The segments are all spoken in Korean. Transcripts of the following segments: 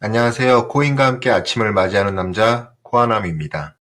안녕하세요. 코인과 함께 아침을 맞이하는 남자 코아남입니다.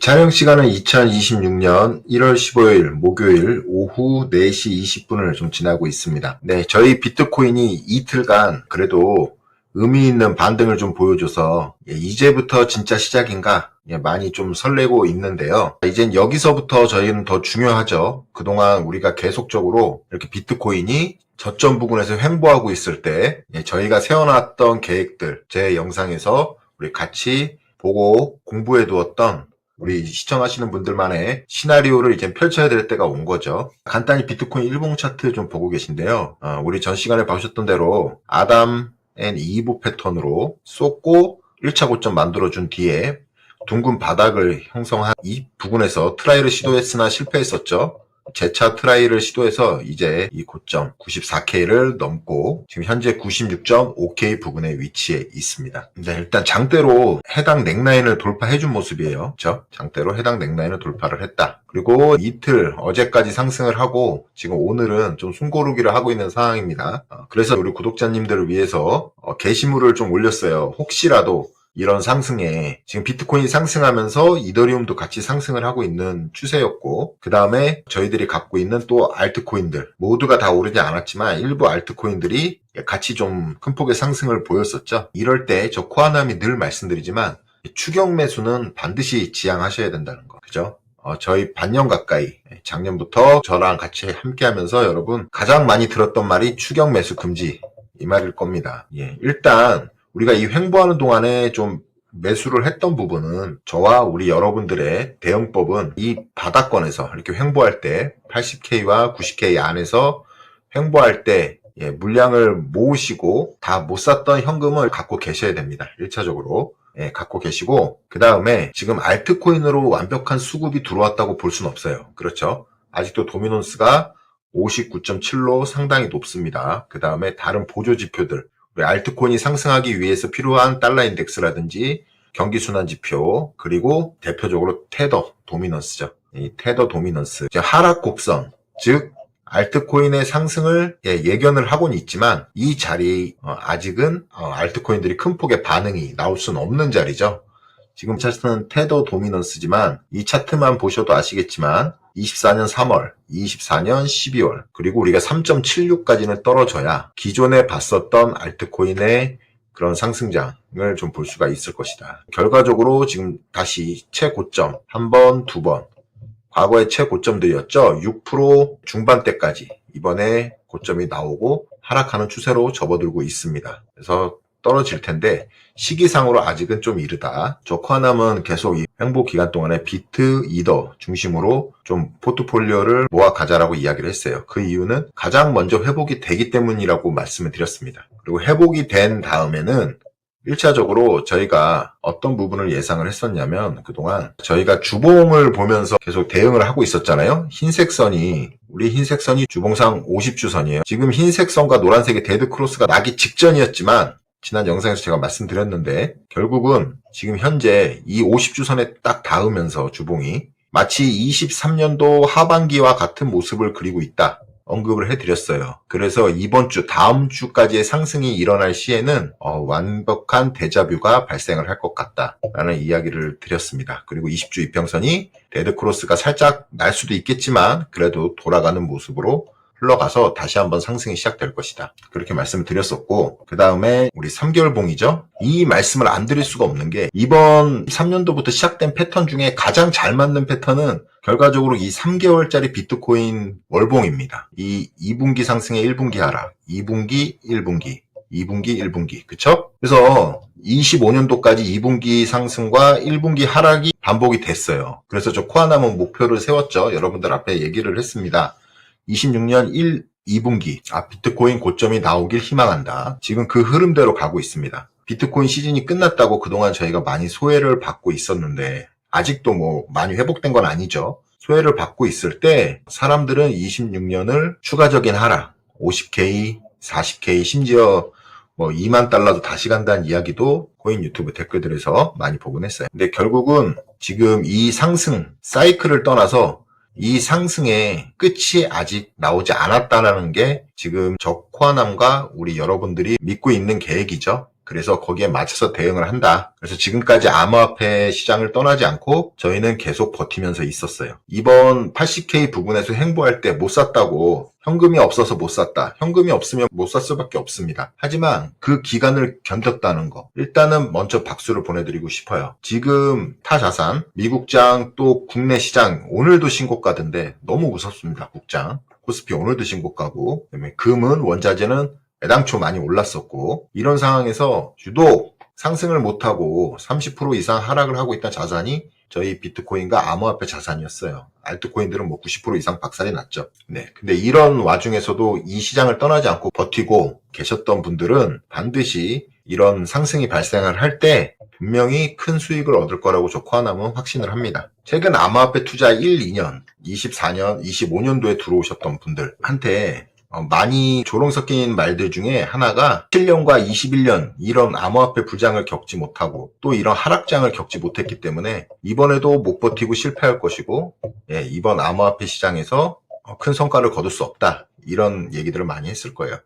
촬영 시간은 2026년 1월 15일 목요일 오후 4시 20분을 좀 지나고 있습니다. 네, 저희 비트코인이 이틀간 그래도 의미 있는 반등을 좀 보여줘서 이제부터 진짜 시작인가 많이 좀 설레고 있는데요. 이젠 여기서부터 저희는 더 중요하죠. 그동안 우리가 계속적으로 이렇게 비트코인이 저점 부근에서 횡보하고 있을 때 저희가 세워놨던 계획들 제 영상에서 우리 같이 보고 공부해 두었던 우리 시청하시는 분들만의 시나리오를 이제 펼쳐야 될 때가 온 거죠. 간단히 비트코인 일봉 차트 좀 보고 계신데요. 우리 전 시간에 봐주셨던 대로 아담 앤 이브 패턴으로 쏟고 1차 고점 만들어준 뒤에 둥근 바닥을 형성한 이 부분에서 트라이를 시도했으나 실패했었죠. 재차 트라이를 시도해서 이제 이 고점 94K를 넘고 지금 현재 96.5K 부근에 위치해 있습니다. 네, 일단 장대로 해당 넥라인을 돌파해준 모습이에요. 그렇죠? 장대로 해당 넥라인을 돌파를 했다. 그리고 이틀 어제까지 상승을 하고 지금 오늘은 좀 숨고르기를 하고 있는 상황입니다. 그래서 우리 구독자님들을 위해서 게시물을 좀 올렸어요. 혹시라도 이런 상승에 지금 비트코인이 상승하면서 이더리움도 같이 상승을 하고 있는 추세였고 그 다음에 저희들이 갖고 있는 또 알트코인들 모두가 다 오르지 않았지만 일부 알트코인들이 같이 좀 큰 폭의 상승을 보였었죠. 이럴 때 저 코아남이 늘 말씀드리지만 추격 매수는 반드시 지양하셔야 된다는 거 그죠? 저희 반년 가까이 작년부터 저랑 같이 함께 하면서 여러분 가장 많이 들었던 말이 추격 매수 금지 이 말일 겁니다. 일단 우리가 이 횡보하는 동안에 좀 매수를 했던 부분은 저와 우리 여러분들의 대응법은 이 바닥권에서 이렇게 횡보할 때 80K와 90K 안에서 횡보할 때 물량을 모으시고 다 못 샀던 현금을 갖고 계셔야 됩니다. 1차적으로. 갖고 계시고 그 다음에 지금 알트코인으로 완벽한 수급이 들어왔다고 볼 수는 없어요. 그렇죠? 아직도 도미넌스가 59.7로 상당히 높습니다. 그 다음에 다른 보조 지표들 알트코인이 상승하기 위해서 필요한 달러 인덱스라든지 경기순환지표 그리고 대표적으로 테더 도미넌스죠. 이 테더 도미넌스 하락 곡선 즉 알트코인의 상승을 예견을 하고는 있지만 이 자리 아직은 알트코인들이 큰 폭의 반응이 나올 수는 없는 자리죠. 지금 차트는 테더 도미넌스지만 이 차트만 보셔도 아시겠지만 24년 3월, 24년 12월, 그리고 우리가 3.76까지는 떨어져야 기존에 봤었던 알트코인의 그런 상승장을 좀 볼 수가 있을 것이다. 결과적으로 지금 다시 최고점 한 번, 두 번, 과거의 최고점들이었죠. 6% 중반대까지 이번에 고점이 나오고 하락하는 추세로 접어들고 있습니다. 그래서 떨어질 텐데 시기상으로 아직은 좀 이르다. 저 코아남은 계속 이 횡보 기간 동안에 비트, 이더 중심으로 좀 포트폴리오를 모아 가자라고 이야기를 했어요. 그 이유는 가장 먼저 회복이 되기 때문이라고 말씀을 드렸습니다. 그리고 회복이 된 다음에는 1차적으로 저희가 어떤 부분을 예상을 했었냐면 그동안 저희가 주봉을 보면서 계속 대응을 하고 있었잖아요. 우리 흰색 선이 주봉상 50주선이에요. 지금 흰색 선과 노란색의 데드 크로스가 나기 직전이었지만 지난 영상에서 제가 말씀드렸는데 결국은 지금 현재 이 50주선에 딱 닿으면서 주봉이 마치 23년도 하반기와 같은 모습을 그리고 있다. 언급을 해드렸어요. 그래서 이번 주, 다음 주까지의 상승이 일어날 시에는 완벽한 데자뷰가 발생을 할 것 같다라는 이야기를 드렸습니다. 그리고 20주 이평선이 데드크로스가 살짝 날 수도 있겠지만 그래도 돌아가는 모습으로 흘러가서 다시 한번 상승이 시작될 것이다. 그렇게 말씀을 드렸었고 그 다음에 우리 3개월 봉이죠. 이 말씀을 안 드릴 수가 없는 게 이번 3년도부터 시작된 패턴 중에 가장 잘 맞는 패턴은 결과적으로 이 3개월짜리 비트코인 월봉입니다. 이 2분기 상승의 1분기 하락, 2분기, 1분기, 2분기, 1분기. 그쵸? 그래서 25년도까지 2분기 상승과 1분기 하락이 반복이 됐어요. 그래서 저 코아남은 목표를 세웠죠. 여러분들 앞에 얘기를 했습니다. 26년 2분기 비트코인 고점이 나오길 희망한다. 지금 그 흐름대로 가고 있습니다. 비트코인 시즌이 끝났다고 그동안 저희가 많이 소외를 받고 있었는데 아직도 뭐 많이 회복된 건 아니죠. 소외를 받고 있을 때 사람들은 26년을 추가적인 하락 50K, 40K 심지어 뭐 2만 달러도 다시 간다는 이야기도 코인 유튜브 댓글들에서 많이 보곤 했어요. 근데 결국은 지금 이 상승 사이클을 떠나서 이 상승의 끝이 아직 나오지 않았다는 게 지금 저 코아남과 우리 여러분들이 믿고 있는 계획이죠. 그래서 거기에 맞춰서 대응을 한다. 그래서 지금까지 암호화폐 시장을 떠나지 않고 저희는 계속 버티면서 있었어요. 이번 80K 부근에서 횡보할 때 못 샀다고 현금이 없어서 못 샀다. 현금이 없으면 못 살 수밖에 없습니다. 하지만 그 기간을 견뎠다는 거. 일단은 먼저 박수를 보내드리고 싶어요. 지금 타자산, 미국장 또 국내 시장 오늘도 신고가던데 너무 무섭습니다. 국장. 코스피 오늘도 신고가고 그다음에 금은 원자재는 애당초 많이 올랐었고 이런 상황에서 유독 상승을 못하고 30% 이상 하락을 하고 있던 자산이 저희 비트코인과 암호화폐 자산이었어요. 알트코인들은 뭐 90% 이상 박살이 났죠. 네. 근데 이런 와중에서도 이 시장을 떠나지 않고 버티고 계셨던 분들은 반드시 이런 상승이 발생을 할 때 분명히 큰 수익을 얻을 거라고 저 코아남은 확신을 합니다. 최근 암호화폐 투자 1, 2년, 24년, 25년도에 들어오셨던 분들한테 많이 조롱 섞인 말들 중에 하나가 7년과 21년 이런 암호화폐 부장을 겪지 못하고 또 이런 하락장을 겪지 못했기 때문에 이번에도 못 버티고 실패할 것이고 이번 암호화폐 시장에서 큰 성과를 거둘 수 없다 이런 얘기들을 많이 했을 거예요.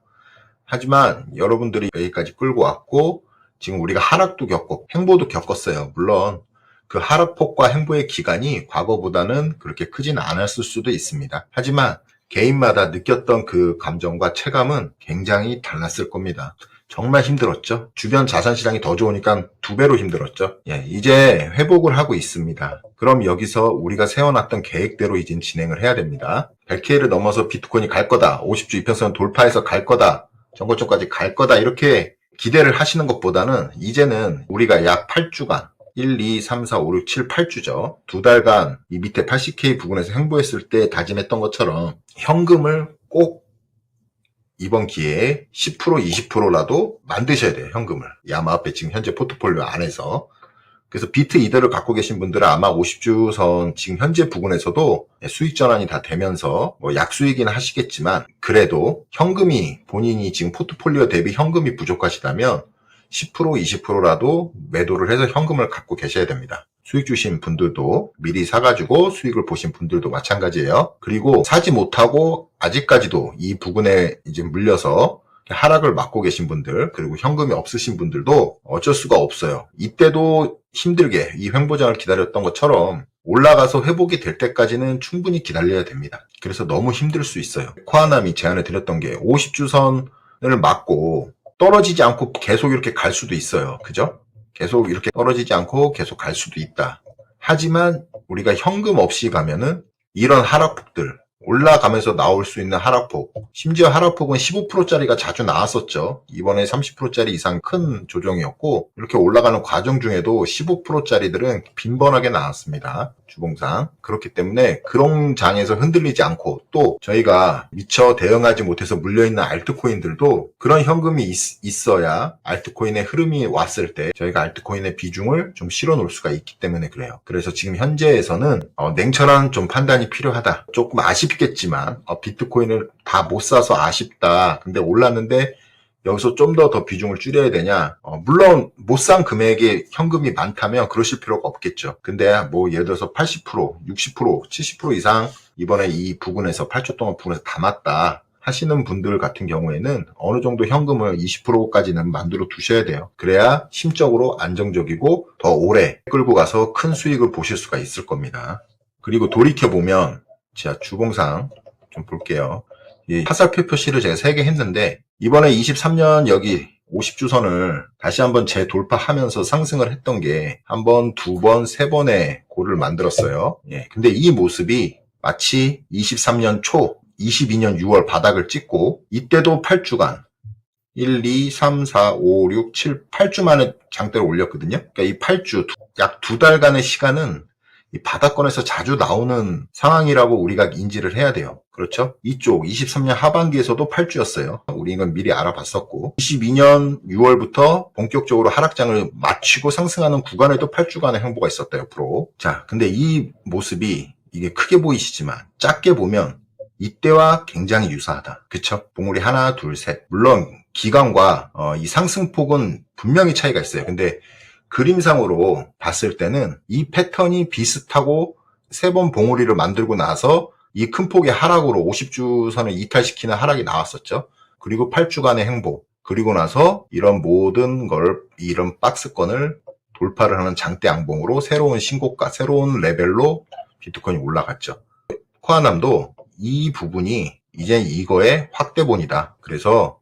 하지만 여러분들이 여기까지 끌고 왔고 지금 우리가 하락도 겪고 횡보도 겪었어요. 물론 그 하락폭과 횡보의 기간이 과거보다는 그렇게 크진 않았을 수도 있습니다. 하지만 개인마다 느꼈던 그 감정과 체감은 굉장히 달랐을 겁니다. 정말 힘들었죠. 주변 자산시장이 더 좋으니까 2배로 힘들었죠. 이제 회복을 하고 있습니다. 그럼 여기서 우리가 세워놨던 계획대로 이제 진행을 해야 됩니다. 100K를 넘어서 비트코인이 갈 거다. 50주 이평선 돌파해서 갈 거다. 정고점까지 갈 거다. 이렇게 기대를 하시는 것보다는 이제는 우리가 약 8주간 1, 2, 3, 4, 5, 6, 7, 8주죠. 2달간 이 밑에 80K 부근에서 횡보했을 때 다짐했던 것처럼 현금을 꼭 이번 기회에 10%, 20%라도 만드셔야 돼요. 현금을. 이 암호화폐 지금 현재 포트폴리오 안에서. 그래서 비트 이더를 갖고 계신 분들은 아마 50주선 지금 현재 부근에서도 수익 전환이 다 되면서 뭐 약수익이나 하시겠지만 그래도 현금이 본인이 지금 포트폴리오 대비 현금이 부족하시다면 10%, 20%라도 매도를 해서 현금을 갖고 계셔야 됩니다. 수익 주신 분들도 미리 사가지고 수익을 보신 분들도 마찬가지예요. 그리고 사지 못하고 아직까지도 이 부근에 이제 물려서 하락을 맞고 계신 분들 그리고 현금이 없으신 분들도 어쩔 수가 없어요. 이때도 힘들게 이 횡보장을 기다렸던 것처럼 올라가서 회복이 될 때까지는 충분히 기다려야 됩니다. 그래서 너무 힘들 수 있어요. 코아남이 제안을 드렸던 게 50주선을 맞고 떨어지지 않고 계속 이렇게 갈 수도 있어요. 그죠? 계속 이렇게 떨어지지 않고 계속 갈 수도 있다. 하지만 우리가 현금 없이 가면은 이런 하락폭들 올라가면서 나올 수 있는 하락폭 심지어 하락폭은 15%짜리가 자주 나왔었죠. 이번에 30%짜리 이상 큰 조정이었고 이렇게 올라가는 과정 중에도 15%짜리들은 빈번하게 나왔습니다. 주봉상. 그렇기 때문에 그런 장에서 흔들리지 않고 또 저희가 미처 대응하지 못해서 물려있는 알트코인들도 그런 현금이 있어야 알트코인의 흐름이 왔을 때 저희가 알트코인의 비중을 좀 실어 놓을 수가 있기 때문에 그래요. 그래서 지금 현재에서는 냉철한 좀 판단이 필요하다. 조금 아쉽겠지만 비트코인을 다 못 사서 아쉽다. 근데 올랐는데 여기서 좀 더 비중을 줄여야 되냐? 물론 못 산 금액의 현금이 많다면 그러실 필요가 없겠죠. 근데 뭐 예를 들어서 80%, 60%, 70% 이상 이번에 이 부근에서 8주 동안 부근에서 담았다 하시는 분들 같은 경우에는 어느 정도 현금을 20%까지는 만들어 두셔야 돼요. 그래야 심적으로 안정적이고 더 오래 끌고 가서 큰 수익을 보실 수가 있을 겁니다. 그리고 돌이켜보면 제가 주봉상 좀 볼게요. 이 화살표 표시를 제가 3개 했는데 이번에 23년 여기 50주선을 다시 한번 재돌파하면서 상승을 했던 게 한 번, 2번, 3번의 고를 만들었어요. 근데 이 모습이 마치 23년 초, 22년 6월 바닥을 찍고 이때도 8주간 1, 2, 3, 4, 5, 6, 7, 8주 만에 장대를 올렸거든요. 그러니까 이 8주, 약 2달간의 시간은 이 바닥권에서 자주 나오는 상황이라고 우리가 인지를 해야 돼요. 그렇죠? 이쪽 23년 하반기에서도 8주였어요. 우리 이건 미리 알아봤었고 22년 6월부터 본격적으로 하락장을 마치고 상승하는 구간에도 8주간의 횡보가 있었다 옆으로. 자, 근데 이 모습이 이게 크게 보이시지만 작게 보면 이때와 굉장히 유사하다. 그쵸? 봉우리 하나, 둘, 셋. 물론 기간과 이 상승폭은 분명히 차이가 있어요. 근데 그림상으로 봤을 때는 이 패턴이 비슷하고 세 번 봉우리를 만들고 나서 이 큰 폭의 하락으로 50주선을 이탈시키는 하락이 나왔었죠. 그리고 8주간의 행보. 그리고 나서 이런 모든 걸, 이런 박스권을 돌파를 하는 장대 양봉으로 새로운 신고가, 새로운 레벨로 비트코인이 올라갔죠. 코아남도 이 부분이 이제 이거의 확대본이다. 그래서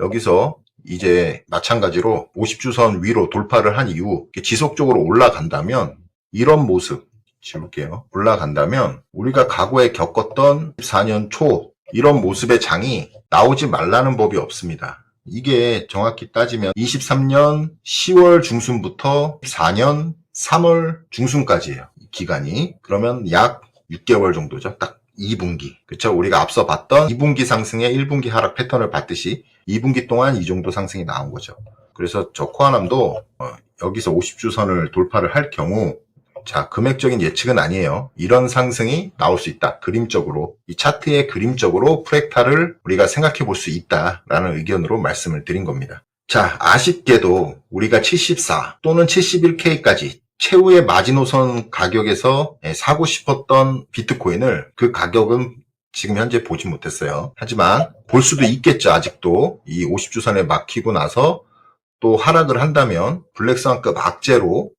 여기서 이제 마찬가지로 50주선 위로 돌파를 한 이후 지속적으로 올라간다면 이런 모습 지울게요. 올라간다면 우리가 과거에 겪었던 14년 초 이런 모습의 장이 나오지 말라는 법이 없습니다. 이게 정확히 따지면 23년 10월 중순부터 14년 3월 중순까지예요. 이 기간이. 그러면 약 6개월 정도죠. 딱 2분기. 그쵸? 우리가 앞서 봤던 2분기 상승의 1분기 하락 패턴을 봤듯이 2분기 동안 이 정도 상승이 나온 거죠. 그래서 저 코아남도 여기서 50주선을 돌파를 할 경우 자, 금액적인 예측은 아니에요. 이런 상승이 나올 수 있다. 그림적으로. 이 차트의 그림적으로 프랙탈을 우리가 생각해 볼 수 있다라는 의견으로 말씀을 드린 겁니다. 자, 아쉽게도 우리가 74 또는 71K까지 최후의 마지노선 가격에서 사고 싶었던 비트코인을 그 가격은 지금 현재 보지 못했어요. 하지만 볼 수도 있겠죠. 아직도 이 50주선에 막히고 나서 또 하락을 한다면 블랙스완급 악재로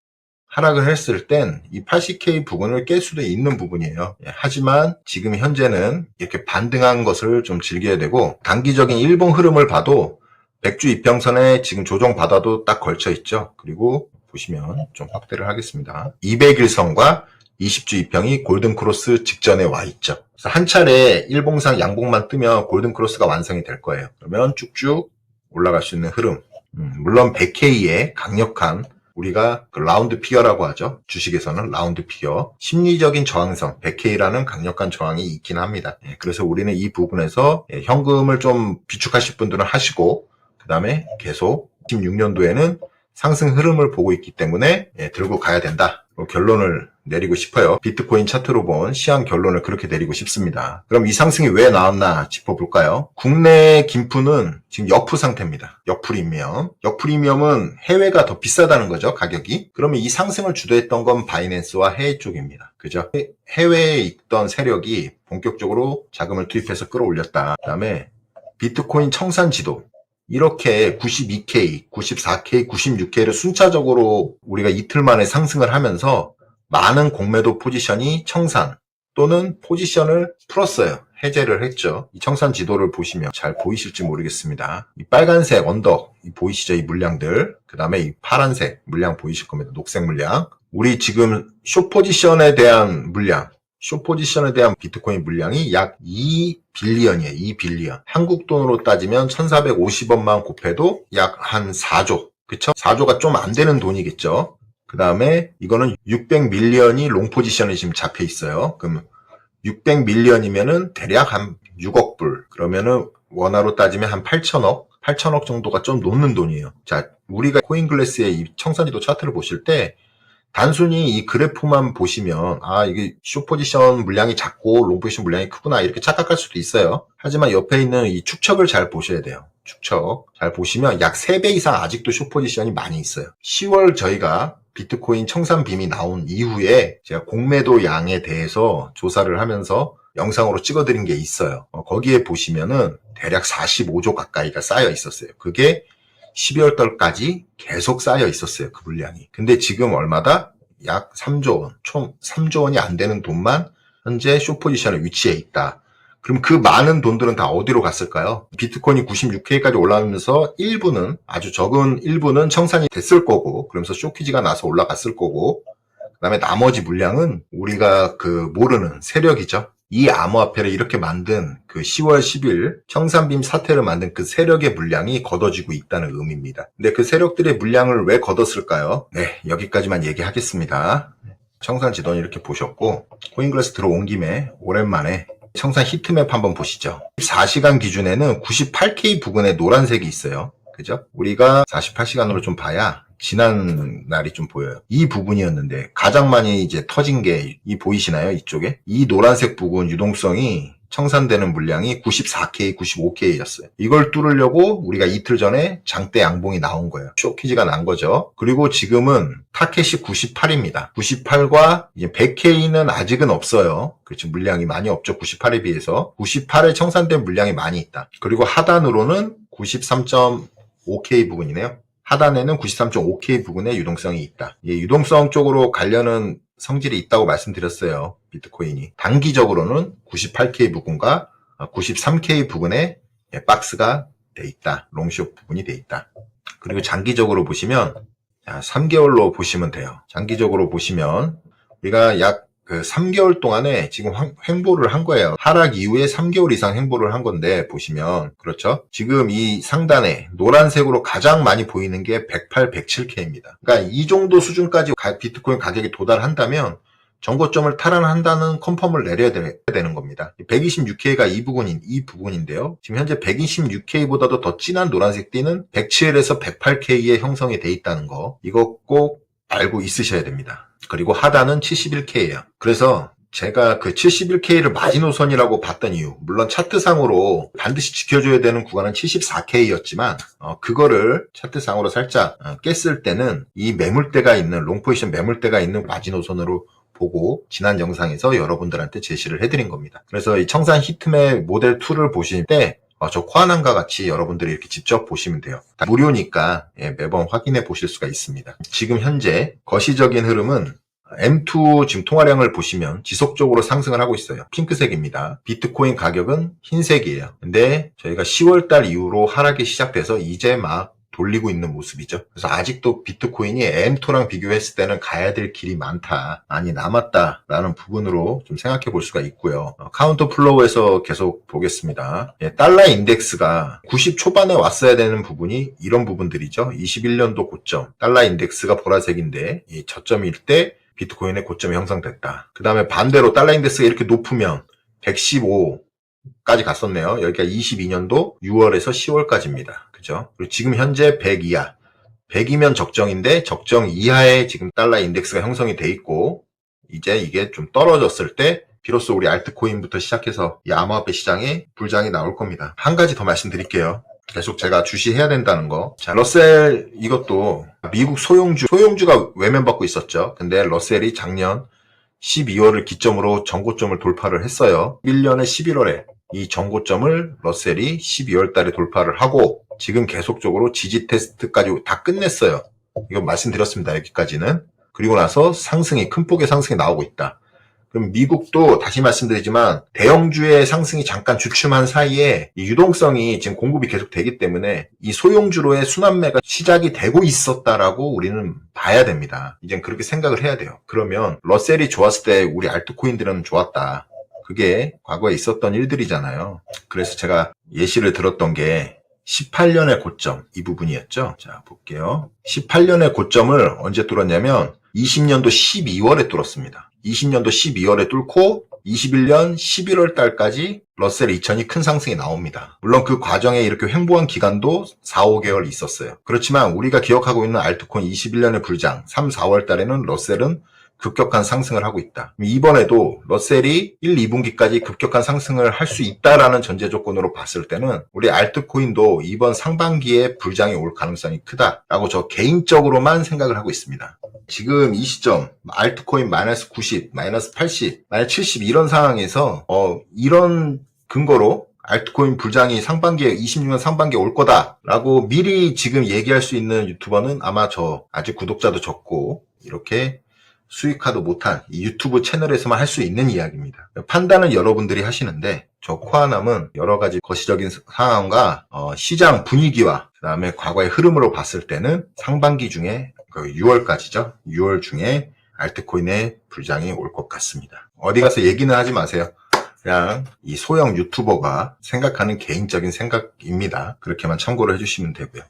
하락을 했을 땐 이 80K 부분을 깰 수도 있는 부분이에요. 하지만 지금 현재는 이렇게 반등한 것을 좀 즐겨야 되고 단기적인 일봉 흐름을 봐도 100주 이평선에 지금 조정받아도 딱 걸쳐 있죠. 그리고 보시면 좀 확대를 하겠습니다. 200일선과 20주 이평이 골든크로스 직전에 와 있죠. 그래서 한 차례 일봉상 양봉만 뜨면 골든크로스가 완성이 될 거예요. 그러면 쭉쭉 올라갈 수 있는 흐름. 물론 100K의 강력한 우리가 그 라운드 피겨라고 하죠. 주식에서는 라운드 피겨. 심리적인 저항선 100K라는 강력한 저항이 있긴 합니다. 그래서 우리는 이 부분에서 현금을 좀 비축하실 분들은 하시고 그 다음에 계속 16년도에는 상승 흐름을 보고 있기 때문에 들고 가야 된다. 결론을 내리고 싶어요. 비트코인 차트로 본 시황 결론을 그렇게 내리고 싶습니다. 그럼 이 상승이 왜 나왔나 짚어볼까요? 국내 김프는 지금 역프 상태입니다. 역프리미엄. 역프리미엄은 해외가 더 비싸다는 거죠, 가격이. 그러면 이 상승을 주도했던 건 바이낸스와 해외 쪽입니다. 그죠? 해외에 있던 세력이 본격적으로 자금을 투입해서 끌어올렸다. 그 다음에 비트코인 청산 지도. 이렇게 92K, 94K, 96K를 순차적으로 우리가 이틀 만에 상승을 하면서 많은 공매도 포지션이 청산 또는 포지션을 풀었어요. 해제를 했죠. 이 청산 지도를 보시면 잘 보이실지 모르겠습니다. 이 빨간색 언덕 보이시죠? 이 물량들. 그 다음에 이 파란색 물량 보이실 겁니다. 녹색 물량. 우리 지금 숏 포지션에 대한 물량. 숏 포지션에 대한 비트코인 물량이 약 2빌리언이에요. 2빌리언. 한국 돈으로 따지면 1450원만 곱해도 약 한 4조. 그쵸? 4조가 좀 안 되는 돈이겠죠. 그 다음에 이거는 600밀리언이 롱 포지션에 지금 잡혀 있어요. 그럼 600밀리언이면은 대략 한 6억 불. 그러면은 원화로 따지면 한 8천억 정도가 좀 놓는 돈이에요. 자, 우리가 코인글래스의 이 청산지도 차트를 보실 때 단순히 이 그래프만 보시면 이게 숏 포지션 물량이 작고 롱 포지션 물량이 크구나 이렇게 착각할 수도 있어요. 하지만 옆에 있는 이 축척을 잘 보셔야 돼요. 축척 잘 보시면 약 3배 이상 아직도 숏 포지션이 많이 있어요. 10월 저희가 비트코인 청산 빔이 나온 이후에 제가 공매도 양에 대해서 조사를 하면서 영상으로 찍어드린 게 있어요. 거기에 보시면은 대략 45조 가까이가 쌓여 있었어요. 그게 12월 달까지 계속 쌓여 있었어요. 그 물량이. 근데 지금 얼마다? 약 3조 원. 총 3조 원이 안 되는 돈만 현재 숏 포지션에 위치해 있다. 그럼 그 많은 돈들은 다 어디로 갔을까요? 비트코인이 96K까지 올라오면서 일부는 아주 적은 일부는 청산이 됐을 거고 그러면서 쇼키지가 나서 올라갔을 거고 그 다음에 나머지 물량은 우리가 그 모르는 세력이죠. 이 암호화폐를 이렇게 만든 그 10월 10일 청산빔 사태를 만든 그 세력의 물량이 걷어지고 있다는 의미입니다. 근데 그 세력들의 물량을 왜 걷었을까요? 네, 여기까지만 얘기하겠습니다. 청산 지도는 이렇게 보셨고 코인글래스 들어온 김에 오랜만에 청산 히트맵 한번 보시죠. 24시간 기준에는 98K 부근에 노란색이 있어요. 그죠? 우리가 48시간으로 좀 봐야 지난 날이 좀 보여요. 이 부분이었는데 가장 많이 이제 터진 게 이 보이시나요? 이쪽에? 이 노란색 부분 유동성이 청산되는 물량이 94K, 95K였어요. 이걸 뚫으려고 우리가 이틀 전에 장대 양봉이 나온 거예요. 쇼키즈가 난 거죠. 그리고 지금은 타켓이 98입니다. 98과 이제 100K는 아직은 없어요. 그렇죠. 물량이 많이 없죠. 98에 비해서. 98에 청산된 물량이 많이 있다. 그리고 하단으로는 93.5K 부근이네요. 하단에는 93.5K 부근의 유동성이 있다. 유동성 쪽으로 가려는 성질이 있다고 말씀드렸어요. 비트코인이. 단기적으로는 98K 부근과 93K 부근에 박스가 돼 있다. 롱숏 부분이 돼 있다. 그리고 장기적으로 보시면 3개월로 보시면 돼요. 장기적으로 보시면 우리가 약 3개월 동안에 지금 횡보를 한 거예요. 하락 이후에 3개월 이상 횡보를 한 건데 보시면 그렇죠. 지금 이 상단에 노란색으로 가장 많이 보이는 게 108, 107K입니다. 그러니까 이 정도 수준까지 비트코인 가격이 도달한다면 정고점을 탈환한다는 컨펌을 내려야 되는 겁니다. 126K가 이 부분인데요. 지금 현재 126K보다도 더 진한 노란색 띠는 107에서 108K의 형성이 돼 있다는 거. 이거 꼭 알고 있으셔야 됩니다. 그리고 하단은 71K예요. 그래서 제가 그 71K를 마지노선이라고 봤던 이유, 물론 차트상으로 반드시 지켜줘야 되는 구간은 74K였지만 그거를 차트상으로 살짝 깼을 때는 이 매물대가 있는 롱포지션 매물대가 있는 마지노선으로 보고 지난 영상에서 여러분들한테 제시를 해드린 겁니다. 그래서 이 청산 히트맵 모델 2를 보실 때 저 코아남과 같이 여러분들이 이렇게 직접 보시면 돼요. 다 무료니까 매번 확인해 보실 수가 있습니다. 지금 현재 거시적인 흐름은 M2 지금 통화량을 보시면 지속적으로 상승을 하고 있어요. 핑크색입니다. 비트코인 가격은 흰색이에요. 근데 저희가 10월달 이후로 하락이 시작돼서 이제 막 돌리고 있는 모습이죠. 그래서 아직도 비트코인이 M2랑 비교했을 때는 가야 될 길이 많이 남았다라는 부분으로 좀 생각해 볼 수가 있고요. 카운터 플로우에서 계속 보겠습니다. 달러 인덱스가 90 초반에 왔어야 되는 부분이 이런 부분들이죠. 21년도 고점, 달러 인덱스가 보라색인데 이 저점일 때 비트코인의 고점이 형성됐다. 그 다음에 반대로 달러 인덱스가 이렇게 높으면 115까지 갔었네요. 여기가 22년도 6월에서 10월까지입니다. 그죠? 그리고 지금 현재 100 이하. 100이면 적정인데 적정 이하에 지금 달러 인덱스가 형성이 돼 있고 이제 이게 좀 떨어졌을 때 비로소 우리 알트코인부터 시작해서 이 암호화폐 시장에 불장이 나올 겁니다. 한 가지 더 말씀드릴게요. 계속 제가 주시해야 된다는 거. 자, 러셀 이것도 미국 소형주가 외면받고 있었죠. 근데 러셀이 작년 12월을 기점으로 정고점을 돌파를 했어요. 1년에 11월에 이 정고점을 러셀이 12월 달에 돌파를 하고 지금 계속적으로 지지 테스트까지 다 끝냈어요. 이거 말씀드렸습니다. 여기까지는. 그리고 나서 큰 폭의 상승이 나오고 있다. 그럼 미국도 다시 말씀드리지만 대형주의 상승이 잠깐 주춤한 사이에 이 유동성이 지금 공급이 계속 되기 때문에 이 소형주로의 순환매가 시작이 되고 있었다라고 우리는 봐야 됩니다. 이젠 그렇게 생각을 해야 돼요. 그러면 러셀이 좋았을 때 우리 알트코인들은 좋았다. 그게 과거에 있었던 일들이잖아요. 그래서 제가 예시를 들었던 게 18년의 고점 이 부분이었죠. 자, 볼게요. 18년의 고점을 언제 뚫었냐면 20년도 12월에 뚫었습니다. 20년도 12월에 뚫고 21년 11월 달까지 러셀 2000이 큰 상승이 나옵니다. 물론 그 과정에 이렇게 횡보한 기간도 4, 5개월 있었어요. 그렇지만 우리가 기억하고 있는 알트코인 21년의 불장 3, 4월 달에는 러셀은 급격한 상승을 하고 있다. 이번에도 러셀이 1, 2분기까지 급격한 상승을 할 수 있다라는 전제 조건으로 봤을 때는 우리 알트코인도 이번 상반기에 불장이 올 가능성이 크다라고 저 개인적으로만 생각을 하고 있습니다. 지금 이 시점 알트코인 마이너스 90, 마이너스 80, 마이너스 70 이런 상황에서 이런 근거로 알트코인 불장이 26년 상반기에 올 거다라고 미리 지금 얘기할 수 있는 유튜버는 아마 아직 구독자도 적고 이렇게 수익화도 못한 이 유튜브 채널에서만 할 수 있는 이야기입니다. 판단은 여러분들이 하시는데 저 코아남은 여러 가지 거시적인 상황과 시장 분위기와 그 다음에 과거의 흐름으로 봤을 때는 상반기 중에 6월까지죠. 6월 중에 알트코인의 불장이 올 것 같습니다. 어디 가서 얘기는 하지 마세요. 그냥 이 소형 유튜버가 생각하는 개인적인 생각입니다. 그렇게만 참고를 해주시면 되고요.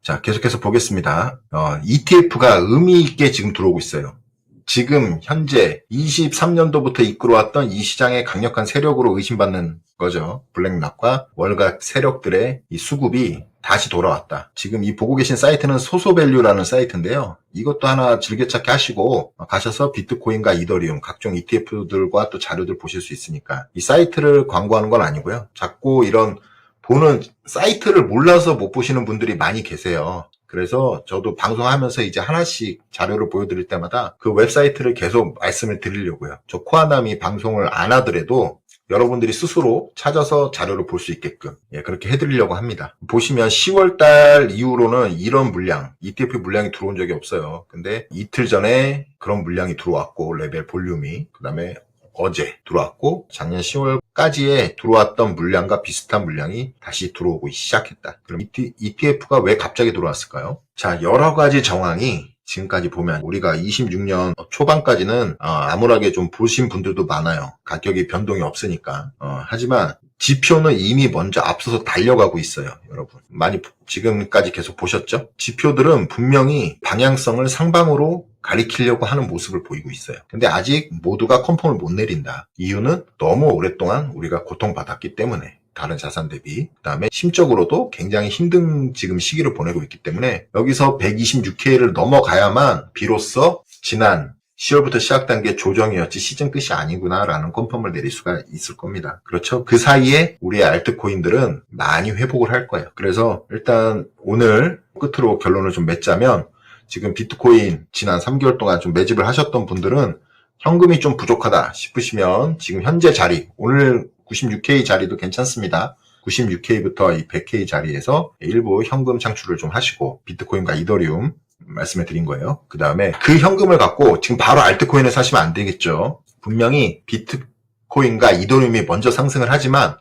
자, 계속해서 보겠습니다. ETF가 의미 있게 지금 들어오고 있어요. 지금 현재 23년도부터 이끌어왔던 이 시장의 강력한 세력으로 의심받는 거죠. 블랙락과 월각 세력들의 이 수급이 다시 돌아왔다. 지금 이 보고 계신 사이트는 소소밸류라는 사이트인데요. 이것도 하나 즐겨찾기 하시고 가셔서 비트코인과 이더리움 각종 ETF들과 또 자료들 보실 수 있으니까 이 사이트를 광고하는 건 아니고요. 자꾸 이런 보는 사이트를 몰라서 못 보시는 분들이 많이 계세요. 그래서 저도 방송하면서 이제 하나씩 자료를 보여드릴 때마다 그 웹사이트를 계속 말씀을 드리려고요. 저 코아남이 방송을 안 하더라도 여러분들이 스스로 찾아서 자료를 볼 수 있게끔 그렇게 해드리려고 합니다. 보시면 10월달 이후로는 이런 물량, ETF 물량이 들어온 적이 없어요. 근데 이틀 전에 그런 물량이 들어왔고 레벨 볼륨이 그 다음에 어제 들어왔고 작년 10월까지에 들어왔던 물량과 비슷한 물량이 다시 들어오고 시작했다. 그럼 ETF가 왜 갑자기 들어왔을까요? 자, 여러 가지 정황이 지금까지 보면 우리가 26년 초반까지는 암울하게 좀 보신 분들도 많아요. 가격이 변동이 없으니까. 하지만 지표는 이미 먼저 앞서서 달려가고 있어요. 여러분 많이 지금까지 계속 보셨죠? 지표들은 분명히 방향성을 상방으로 가리키려고 하는 모습을 보이고 있어요. 근데 아직 모두가 컨펌을 못 내린다. 이유는 너무 오랫동안 우리가 고통받았기 때문에. 다른 자산 대비. 그 다음에 심적으로도 굉장히 힘든 지금 시기를 보내고 있기 때문에 여기서 126K를 넘어가야만 비로소 지난 10월부터 시작된 게 조정이었지 시즌 끝이 아니구나 라는 컨펌을 내릴 수가 있을 겁니다. 그렇죠? 그 사이에 우리의 알트코인들은 많이 회복을 할 거예요. 그래서 일단 오늘 끝으로 결론을 좀 맺자면 지금 비트코인 지난 3개월 동안 좀 매집을 하셨던 분들은 현금이 좀 부족하다 싶으시면 지금 현재 자리 오늘 96K 자리도 괜찮습니다. 96K부터 이 100K 자리에서 일부 현금 창출을 좀 하시고 비트코인과 이더리움 말씀해 드린 거예요. 그 다음에 그 현금을 갖고 지금 바로 알트코인을 사시면 안 되겠죠. 분명히 비트코인과 이더리움이 먼저 상승을 하지만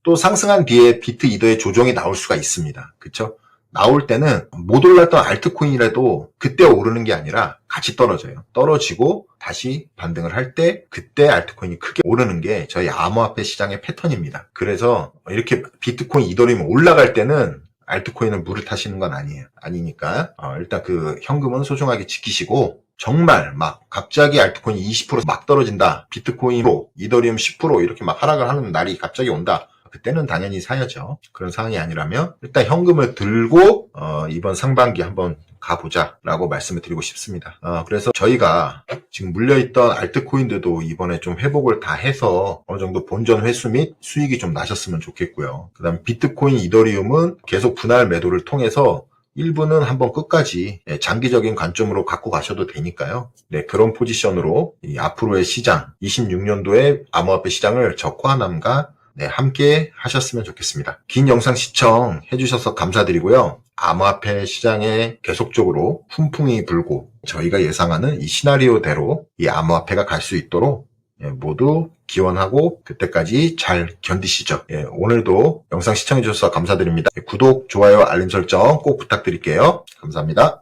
또 상승한 뒤에 비트 이더의 조정이 나올 수가 있습니다. 그렇죠? 나올 때는 못 올랐던 알트코인이라도 그때 오르는 게 아니라 같이 떨어져요. 떨어지고 다시 반등을 할 때 그때 알트코인이 크게 오르는 게 저희 암호화폐 시장의 패턴입니다. 그래서 이렇게 비트코인, 이더리움 올라갈 때는 알트코인을 물을 타시는 건 아니에요. 아니니까 일단 그 현금은 소중하게 지키시고 정말 막 갑자기 알트코인이 20%막 떨어진다. 비트코인으로 이더리움 10% 이렇게 막 하락을 하는 날이 갑자기 온다. 그때는 당연히 사야죠. 그런 상황이 아니라면 일단 현금을 들고 이번 상반기 한번 가보자 라고 말씀을 드리고 싶습니다. 그래서 저희가 지금 물려있던 알트코인들도 이번에 좀 회복을 다 해서 어느 정도 본전 회수 및 수익이 좀 나셨으면 좋겠고요. 그 다음 비트코인, 이더리움은 계속 분할 매도를 통해서 일부는 한번 끝까지 장기적인 관점으로 갖고 가셔도 되니까요. 네, 그런 포지션으로 이 앞으로의 시장, 26년도의 암호화폐 시장을 저 코아남과 함께 하셨으면 좋겠습니다. 긴 영상 시청해 주셔서 감사드리고요. 암호화폐 시장에 계속적으로 훈풍이 불고 저희가 예상하는 이 시나리오대로 이 암호화폐가 갈 수 있도록 모두 기원하고 그때까지 잘 견디시죠. 오늘도 영상 시청해 주셔서 감사드립니다. 구독, 좋아요, 알림 설정 꼭 부탁드릴게요. 감사합니다.